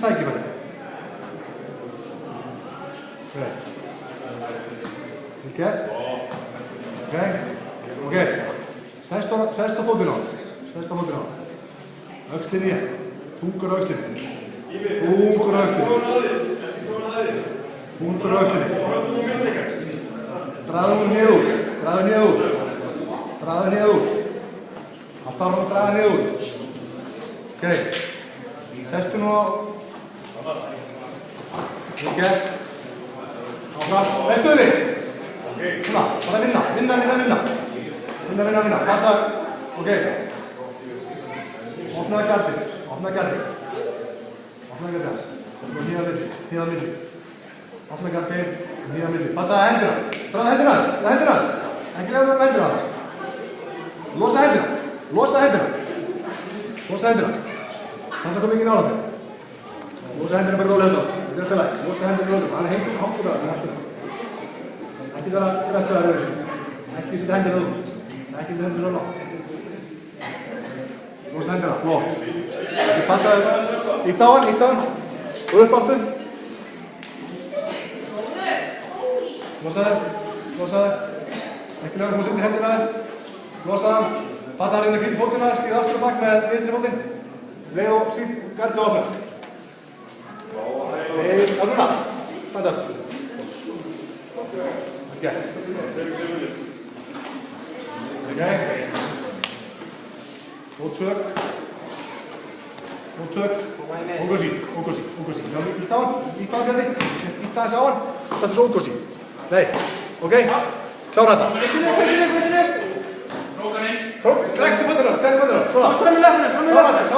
tækifæri. Ok. Sest á fótinn á. Öxlin í. Þungur á öxlinni. Dragðu hún niður. Alltaf hún að draga niður. Ok. Sestu nú á. Áfram. Veistu þig? Svona, bara vinna. Passa. Ok. Opnaði gardið hans. Hníða milli. Opnaði gardið, hníða milli. Passaði hendina. Draðu hendina. Ekki lega með hendina hans. Losa hendina. Passa kom ekki nála þig. Losa hendina bara rólega þetta. Þetta er alltaf læg. Losa hendina rólega. Hann er hengur hálfsögðar. Ekki vera stressaður yfir þessu. Ekki setja hendina út. Losa hendina. Flott. Þetta passaði. Ítt á hann. Og upp aftur. Losaði. Ekki lega hún setur hendina þér. Losaði. Passaði hann inn í fótina. Stíð aftur og bak með vinstri fótinn. Leið og sín. Gardið og opna. Á núna. Standa aftur. Ok. Og tök. Ógósi. Ítt á hann Bjarni. Ítt aðeins á hann. Þetta er svo ógósi. Nei. Ok. Klára þetta. Drektu fötuna. Svona. Klára þetta.